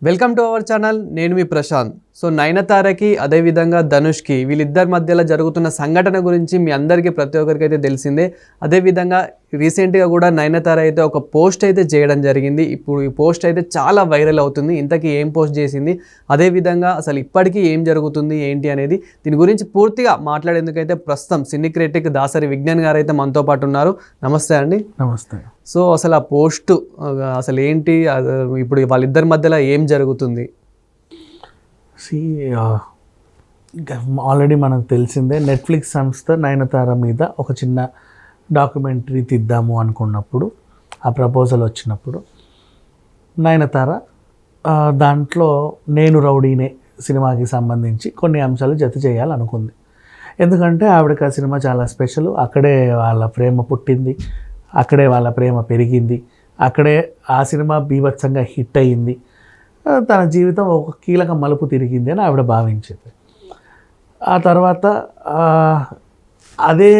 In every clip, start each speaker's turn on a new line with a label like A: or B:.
A: Welcome to our channel. నేను మీ Prashanth. So నయనతారకి అదేవిధంగా ధనుష్కి వీళ్ళిద్దరి మధ్యలో జరుగుతున్న సంఘటన గురించి మీ అందరికీ ప్రతి ఒక్కరికి అయితే తెలిసిందే. అదేవిధంగా రీసెంట్గా కూడా నయనతార అయితే ఒక పోస్ట్ అయితే చేయడం జరిగింది. ఇప్పుడు ఈ పోస్ట్ అయితే చాలా వైరల్ అవుతుంది. ఇంతకీ ఏం పోస్ట్ చేసింది, అదేవిధంగా అసలు ఇప్పటికీ ఏం జరుగుతుంది ఏంటి అనేది దీని గురించి పూర్తిగా మాట్లాడేందుకైతే ప్రస్తుతం సినీ క్రిటిక్ దాసరి విజ్ఞాన్ గారు అయితే మనతో పాటు ఉన్నారు. నమస్తే అండి.
B: నమస్తే.
A: సో అసలు ఆ పోస్ట్ అసలు ఏంటి, ఇప్పుడు వాళ్ళిద్దరి మధ్యలో ఏం జరుగుతుంది?
B: ఆల్రెడీ మనకు తెలిసిందే, నెట్ఫ్లిక్స్ సంస్థ నయనతార మీద ఒక చిన్న డాక్యుమెంటరీ తీద్దాము అనుకున్నప్పుడు, ఆ ప్రపోజల్ వచ్చినప్పుడు నయనతార దాంట్లో నేను రౌడీనే సినిమాకి సంబంధించి కొన్ని అంశాలు జత చేయాలనుకుంది. ఎందుకంటే ఆవిడకి ఆ సినిమా చాలా స్పెషల్. అక్కడే వాళ్ళ ప్రేమ పుట్టింది, అక్కడే వాళ్ళ ప్రేమ పెరిగింది, అక్కడే ఆ సినిమా బీభత్సంగా హిట్ అయ్యింది, తన జీవితం ఒక కీలక మలుపు తిరిగింది అని ఆవిడ భావించింది. ఆ తర్వాత అదే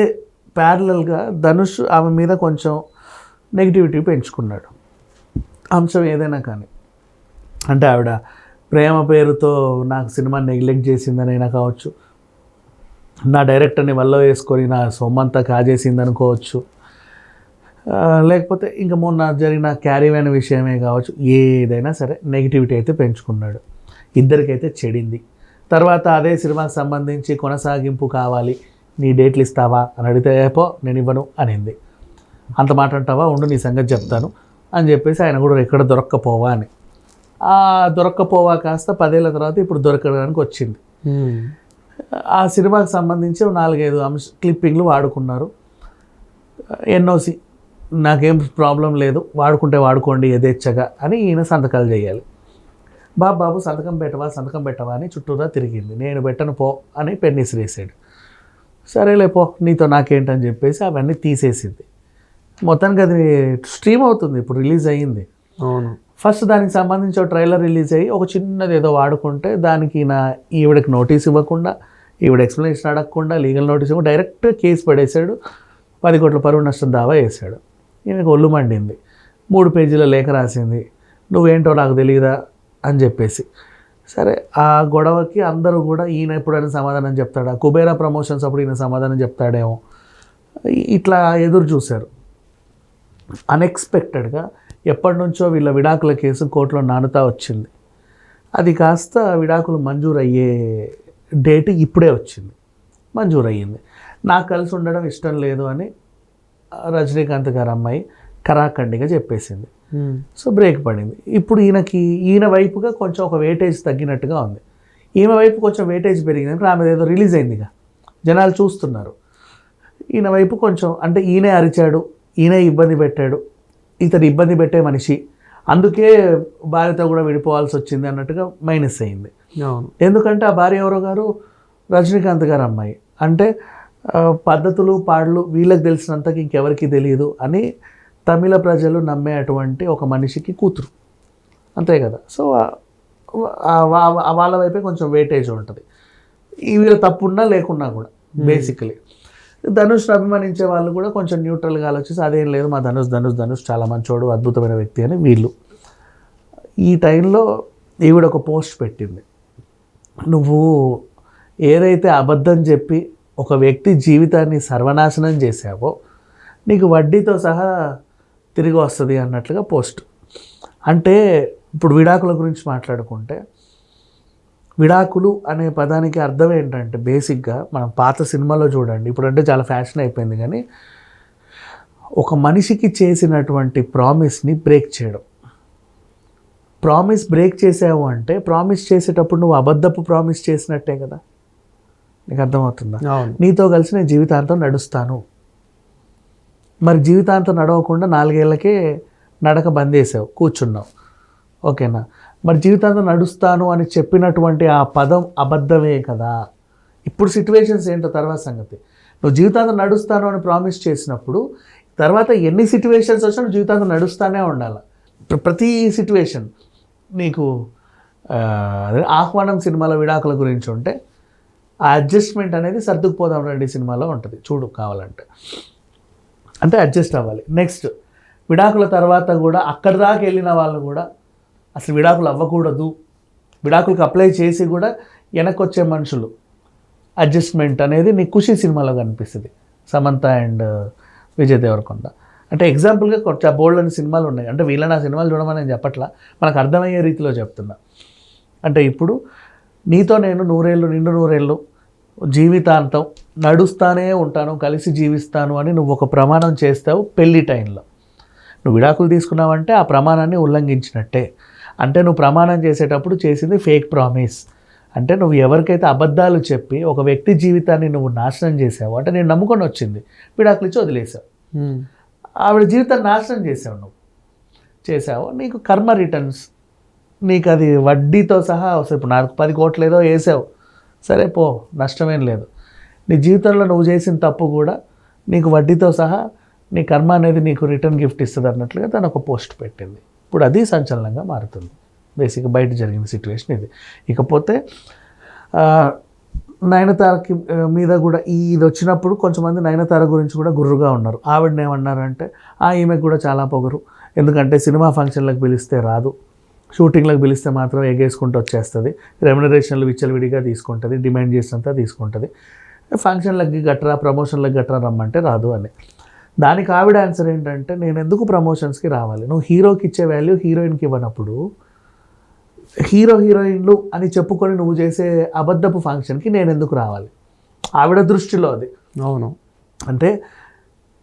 B: ప్యారలల్గా ధనుష్ ఆమె మీద కొంచెం నెగిటివిటీ పెంచుకున్నాడు, అంశం ఏదైనా కానీ. అంటే ఆవిడ ప్రేమ పేరుతో నాకు సినిమా నెగ్లెక్ట్ చేసిందనైనా కావచ్చు, నా డైరెక్టర్ని వల్ల వేసుకొని నా సొమ్మంతా కాజేసింది అనుకోవచ్చు, లేకపోతే ఇంకా మొన్న జరిగిన క్యారీవ్యాన్ విషయమే కావచ్చు, ఏదైనా సరే నెగిటివిటీ అయితే పెంచుకున్నాడు. ఇద్దరికైతే చెడింది. తర్వాత అదే సినిమాకి సంబంధించి కొనసాగింపు కావాలి, నీ డేట్లు ఇస్తావా అని అడిగితే ఏపో నేను ఇవ్వను అనింది. అంత మాట అంటావా, ఉండు నీ సంగతి చెప్తాను అని చెప్పేసి ఆయన కూడా ఎక్కడ దొరక్కపోవా అని. ఆ దొరక్కపోవా కాస్త 10 ఏళ్ళ తర్వాత ఇప్పుడు దొరకడానికి వచ్చింది. ఆ సినిమాకి సంబంధించి 4-5 క్లిప్పింగ్లు వాడుకున్నారు. ఎన్ఓసి నాకేం ప్రాబ్లం లేదు, వాడుకుంటే వాడుకోండి యథేచ్ఛగా అని ఈయన సంతకాలు చేయాలి. బాబు సంతకం పెట్టవా అని చుట్టూరా తిరిగింది. నేను పెట్టను పో అని పెన్నిస్ వేసాడు. సరేలే పో నీతో నాకేంటని చెప్పేసి అవన్నీ తీసేసింది. మొత్తానికి అది స్ట్రీమ్ అవుతుంది, ఇప్పుడు రిలీజ్ అయ్యింది.
A: అవును.
B: ఫస్ట్ దానికి సంబంధించి ఒక ట్రైలర్ రిలీజ్ అయ్యి ఒక చిన్నది ఏదో వాడుకుంటే దానికి ఈవిడకి నోటీస్ ఇవ్వకుండా, ఈవిడ ఎక్స్ప్లెనేషన్ అడగకుండా, లీగల్ నోటీస్ ఇవ్వకుండా డైరెక్ట్ కేసు పడేశాడు. 10 కోట్ల పరువు నష్టం దావా వేశాడు. ఈయనకు ఒళ్ళు మండింది. 3 పేజీల లేఖ రాసింది, నువ్వేంటో నాకు తెలియదా అని చెప్పేసి. సరే, ఆ గొడవకి అందరూ కూడా ఈయన ఎప్పుడైనా సమాధానం చెప్తాడా, కుబేరా ప్రమోషన్స్ అప్పుడు ఈయన సమాధానం చెప్తాడేమో ఇట్లా ఎదురు చూశారు. అన్ఎక్స్పెక్టెడ్గా ఎప్పటి నుంచో వీళ్ళ విడాకుల కేసు కోర్టులో నానుతా వచ్చింది. అది కాస్త విడాకులు మంజూరు అయ్యే డేట్ ఇప్పుడే వచ్చింది, మంజూరు అయ్యింది. నాకు కలిసి ఉండడం ఇష్టం లేదు అని రజనీకాంత్ గారు అమ్మాయి కరాఖండిగా చెప్పేసింది. సో బ్రేక్ పడింది. ఇప్పుడు ఈయన వైపుగా కొంచెం ఒక వెయిటేజ్ తగ్గినట్టుగా ఉంది, ఈమె వైపు కొంచెం వెయిటేజ్ పెరిగింది. ఆమె ఏదో రిలీజ్ అయిందిగా, జనాలు చూస్తున్నారు. ఈయన వైపు కొంచెం, అంటే ఈయనే అరిచాడు, ఈయనే ఇబ్బంది పెట్టాడు, ఇతను ఇబ్బంది పెట్టే మనిషి, అందుకే భార్యతో కూడా విడిపోవాల్సి వచ్చింది అన్నట్టుగా మైనస్ అయింది. ఎందుకంటే ఆ భార్య ఎవరో గారు రజనీకాంత్ గారు అమ్మాయి, అంటే పద్ధతులు పాటలు వీళ్ళకి తెలిసినంతకి ఇంకెవరికి తెలియదు అని తమిళ ప్రజలు నమ్మే అటువంటి ఒక మనిషికి కూతురు, అంతే కదా. సో వాళ్ళ వైపే కొంచెం వెయిటేజ్ ఉంటుంది, వీళ్ళ తప్పున్నా లేకున్నా కూడా. బేసికలీ ధనుష్ అభిమానించే వాళ్ళు కూడా కొంచెం న్యూట్రల్గా ఆలోచిస్తే అదేం లేదు, మా ధనుష్ చాలా మంచోడు, అద్భుతమైన వ్యక్తి అని వీళ్ళు. ఈ టైంలో ఈవిడ ఒక పోస్ట్ పెట్టింది, నువ్వు ఏదైతే అబద్ధం చెప్పి ఒక వ్యక్తి జీవితాన్ని సర్వనాశనం చేశావో నీకు వడ్డీతో సహా తిరిగి వస్తుంది అన్నట్లుగా పోస్ట్. అంటే ఇప్పుడు విడాకుల గురించి మాట్లాడుకుంటే, విడాకులు అనే పదానికి అర్థం ఏంటంటే బేసిక్గా మనం పాత సినిమాలో చూడండి, ఇప్పుడంటే చాలా ఫ్యాషన్ అయిపోయింది, కానీ ఒక మనిషికి చేసినటువంటి ప్రామిస్ని బ్రేక్ చేయడం. ప్రామిస్ బ్రేక్ చేసావు అంటే ప్రామిస్ చేసేటప్పుడు నువ్వు అబద్ధపు ప్రామిస్ చేసినట్టే కదా, నీకు అర్థమవుతుందా? నీతో కలిసి నేను జీవితాంతం నడుస్తాను, మరి జీవితాంతం నడవకుండా 4 ఏళ్ళకే నడక బంద్ చేసావు, కూర్చున్నావు, ఓకేనా? మరి జీవితాంతం నడుస్తాను అని చెప్పినటువంటి ఆ పదం అబద్ధమే కదా. ఇప్పుడు సిచ్యువేషన్స్ ఏంటో తర్వాత సంగతి. నువ్వు జీవితాంతం నడుస్తాను అని ప్రామిస్ చేసినప్పుడు తర్వాత ఎన్ని సిచ్యువేషన్స్ వచ్చినా నువ్వు జీవితాంతం నడుస్తూనే ఉండాలి. ప్రతి సిచ్యువేషన్ నీకు ఆహ్వానం సినిమాలో విడాకుల గురించి ఉంటే ఆ అడ్జస్ట్మెంట్ అనేది సర్దుకుపోదాం రండి సినిమాలో ఉంటుంది, చూడు కావాలంటే. అంటే అడ్జస్ట్ అవ్వాలి. నెక్స్ట్ విడాకుల తర్వాత కూడా అక్కడి దాకా వెళ్ళిన వాళ్ళు కూడా ఆ అసలు విడాకులు అవ్వకూడదు, విడాకులకు అప్లై చేసి కూడా వెనక్కి వచ్చే మనుషులు, అడ్జస్ట్మెంట్ అనేది నీకు ఖుషి సినిమాలో కనిపిస్తుంది, సమంత అండ్ విజయ్ దేవరకొండ. అంటే ఎగ్జాంపుల్గా కొంచెం బోల్డ్ అని సినిమాలు ఉన్నాయి. అంటే వీళ్ళని ఆ సినిమాలు చూడమని నేను చెప్పట్లా, మనకు అర్థమయ్యే రీతిలో చెప్తున్నా. అంటే ఇప్పుడు నీతో నేను నిండు నూరేళ్ళు జీవితాంతం నడుస్తానే ఉంటాను, కలిసి జీవిస్తాను అని నువ్వు ఒక ప్రమాణం చేస్తావు పెళ్లి టైంలో. నువ్వు విడాకులు తీసుకున్నావంటే ఆ ప్రమాణాన్ని ఉల్లంఘించినట్టే. అంటే నువ్వు ప్రమాణం చేసేటప్పుడు చేసింది ఫేక్ ప్రామిస్. అంటే నువ్వు ఎవరికైతే అబద్ధాలు చెప్పి ఒక వ్యక్తి జీవితాన్ని నువ్వు నాశనం చేసావు, అంటే నేను నమ్ముకొని వచ్చింది విడాకులు ఇచ్చి వదిలేసావు, ఆవిడ జీవితాన్ని నాశనం చేసావు, నీకు కర్మ రిటర్న్స్, నీకు అది వడ్డీతో సహా వస్తుంది. ఇప్పుడు నాకు 10 కోట్లు ఏదో వేసావు, సరే పో, నష్టమేం లేదు. నీ జీవితంలో నువ్వు చేసిన తప్పు కూడా నీకు వడ్డీతో సహా నీ కర్మ అనేది నీకు రిటర్న్ గిఫ్ట్ ఇస్తుంది అన్నట్లుగా తను ఒక పోస్ట్ పెట్టింది. ఇప్పుడు అది సంచలనంగా మారుతుంది. బేసిక్గా బయట జరిగిన సిచ్యువేషన్ ఇది. ఇకపోతే నయనతారకి మీద కూడా ఇది వచ్చినప్పుడు కొంచెంమంది నయనతార గురించి కూడా గుర్రుగా ఉన్నారు. ఆవిడని ఏమన్నారంటే ఈమెకు కూడా చాలా పొగరు, ఎందుకంటే సినిమా ఫంక్షన్లకు పిలిస్తే రాదు, షూటింగ్లకు పిలిస్తే మాత్రం ఎగేసుకుంటూ వచ్చేస్తుంది, రెమ్యునరేషన్లు విచ్చలవిడిగా తీసుకుంటుంది, డిమాండ్ చేసినంత తీసుకుంటుంది, ఫంక్షన్లకి గట్రా ప్రమోషన్లకు గట్రా రమ్మంటే రాదు అని. దానికి ఆవిడ ఆన్సర్ ఏంటంటే, నేను ఎందుకు ప్రమోషన్స్కి రావాలి, నువ్వు హీరోకి ఇచ్చే వాల్యూ హీరోయిన్కి ఇవ్వనప్పుడు హీరోయిన్లు అని చెప్పుకొని నువ్వు చేసే అబద్ధపు ఫంక్షన్కి నేను ఎందుకు రావాలి, ఆవిడ దృష్టిలో అది.
A: అవును,
B: అంటే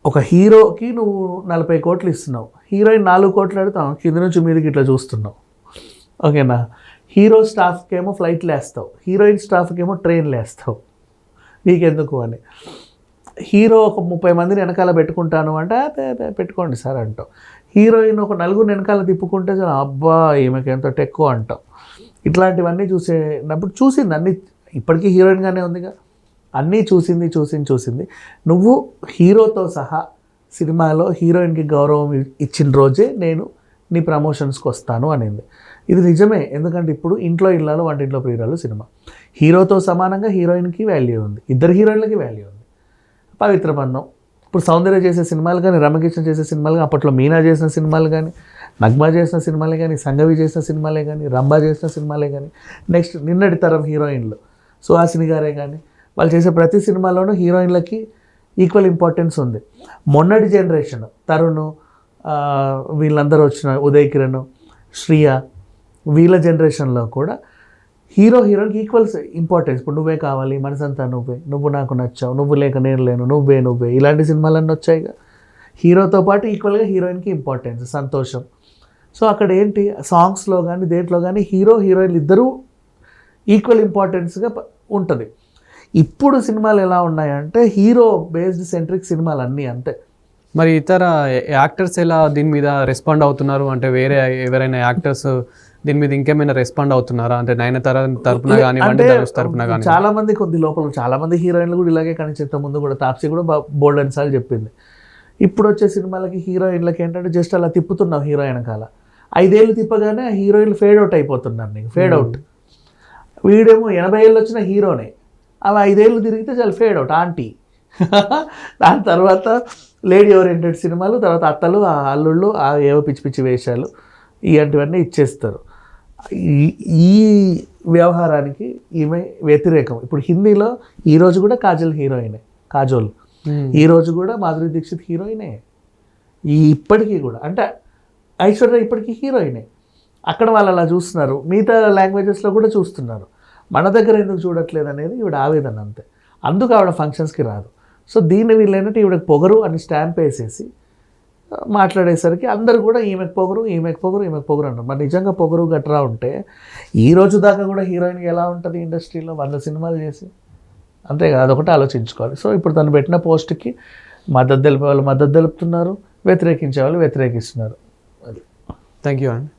B: ఒక హీరోకి నువ్వు 40 కోట్లు ఇస్తున్నావు, హీరోయిన్ 4 కోట్లు అడుగుతావు, కింద నుంచి మీదకి ఇట్లా చూస్తున్నావు, ఓకేనా. హీరో స్టాఫ్కి ఏమో ఫ్లైట్లు వేస్తావు, హీరోయిన్ స్టాఫ్కి ఏమో ట్రైన్లు వేస్తావు, నీకెందుకు అని. హీరో ఒక 30 మందిని వెనకాల పెట్టుకుంటాను అంటే పెట్టుకోండి సార్ అంటావు. హీరోయిన్ ఒక 4 వెనకాల తిప్పుకుంటే చాలా అబ్బా ఈమెకి ఎంత ఎక్కువ అంటావు. ఇట్లాంటివన్నీ చూసింది అన్నీ, ఇప్పటికీ హీరోయిన్గానే ఉందిగా, అన్నీ చూసింది. నువ్వు హీరోతో సహా సినిమాలో హీరోయిన్కి గౌరవం ఇచ్చిన రోజే నేను నీ ప్రమోషన్స్కి వస్తాను అనింది. ఇది నిజమే, ఎందుకంటే ఇప్పుడు ఇంట్లో ఇల్లాలు వంటింట్లో ప్రియురాలు సినిమా, హీరోతో సమానంగా హీరోయిన్కి వాల్యూ ఉంది, ఇద్దరు హీరోయిన్లకి వాల్యూ ఉంది. పవిత్ర బంధం, ఇప్పుడు సౌందర్య చేసే సినిమాలు కానీ, రమకృష్ణ చేసే సినిమాలు కానీ, అప్పట్లో మీనా చేసిన సినిమాలు కానీ, నగ్మా చేసిన సినిమాలే కానీ, సంగవి చేసిన సినిమాలే కానీ, రంభా చేసిన సినిమాలే కానీ, నెక్స్ట్ నిన్నటి తరం హీరోయిన్లు సుహాసిని గారే కానీ, వాళ్ళు చేసే ప్రతి సినిమాలోనూ హీరోయిన్లకి ఈక్వల్ ఇంపార్టెన్స్ ఉంది. మొన్నటి జనరేషన్ తరుణ్, వీళ్ళందరూ వచ్చిన ఉదయ్ కిరణ్, శ్రియ, వీళ్ళ జనరేషన్లో కూడా హీరోయిన్కి ఈక్వల్ ఇంపార్టెన్స్. ఇప్పుడు నువ్వే కావాలి, మనసంతా నువ్వు నాకు నచ్చావు, నువ్వు లేక నేను లేను, నువ్వే ఇలాంటి సినిమాలన్నీ వచ్చాయిగా. హీరోతో పాటు ఈక్వల్గా హీరోయిన్కి ఇంపార్టెన్స్, సంతోషం. సో అక్కడ ఏంటి, సాంగ్స్లో కానీ దేంట్లో కానీ హీరోయిన్లు ఇద్దరూ ఈక్వల్ ఇంపార్టెన్స్గా ఉంటుంది. ఇప్పుడు సినిమాలు ఎలా ఉన్నాయంటే హీరో బేస్డ్ సెంట్రిక్ సినిమాలు అన్నీ అంతే.
A: మరి ఇతర యాక్టర్స్ ఎలా దీని మీద రెస్పాండ్ అవుతున్నారు? అంటే వేరే ఎవరైనా యాక్టర్స్ దీని మీద ఇంకేమైనా రెస్పాండ్ అవుతున్నారా? అంటే నయనతార తరపున కానివ్వండి, ధనుష్ తరపున కానీ.
B: చాలా మంది లోపల చాలా మంది హీరోయిన్లు కూడా ఇలాగే కనిపించేంత ముందు కూడా తాప్సీ కూడా బోల్డ్ అని సార్లు చెప్పింది. ఇప్పుడు వచ్చే సినిమాలకి హీరోయిన్లకి ఏంటంటే జస్ట్ అలా తిప్పుతున్నావు హీరో వెనకాల, 5 ఏళ్ళు తిప్పగానే ఆ హీరోయిన్లు ఫేడ్ అవుట్ అయిపోతున్నారు, నీకు ఫేడ్ అవుట్. వీడేమో 80 ఏళ్ళు వచ్చిన హీరోనే, అవి 5 ఏళ్ళు తిరిగితే చాలా ఫేడ్ అవుట్ ఆంటీ. దాని తర్వాత లేడీ ఓరియంటెడ్ సినిమాలు, తర్వాత అత్తలు, అల్లుళ్ళు, ఏవో పిచ్చి పిచ్చి వేషాలు, ఇలాంటివన్నీ ఇచ్చేస్తారు. ఈ వ్యవహారానికి ఈమె వ్యతిరేకం. ఇప్పుడు హిందీలో ఈరోజు కూడా కాజల్ హీరోయినే, కాజోల్ ఈరోజు కూడా మాధురి దీక్షిత్ హీరోయినే, ఇప్పటికీ కూడా అంటే ఐశ్వర్య ఇప్పటికీ హీరోయినే. అక్కడ వాళ్ళు అలా చూస్తున్నారు, మిగతా లాంగ్వేజెస్లో కూడా చూస్తున్నారు, మన దగ్గర ఎందుకు చూడట్లేదు అనేది ఈవిడ ఆవేదన అంతే. అందుకు ఆవిడ ఫంక్షన్స్కి రాదు. సో దీన్ని వీళ్ళు ఏంటంటే ఈవిడకి పొగరు అని స్టాంప్ వేసేసి మాట్లాడేసరికి అందరూ కూడా ఈమెకు పొగరు అంటారు. మరి నిజంగా పొగరు గట్రా ఉంటే ఈ రోజు దాకా కూడా హీరోయిన్కి ఎలా ఉంటుంది ఇండస్ట్రీలో 100 సినిమాలు చేసి, అంతే కదా, అదొకటి ఆలోచించుకోవాలి. సో ఇప్పుడు తను పెట్టిన పోస్ట్కి మద్దతు తెలిపే వాళ్ళు మద్దతు తెలుపుతున్నారు, వ్యతిరేకించే వాళ్ళు వ్యతిరేకిస్తున్నారు.
A: థ్యాంక్ యూ అండి.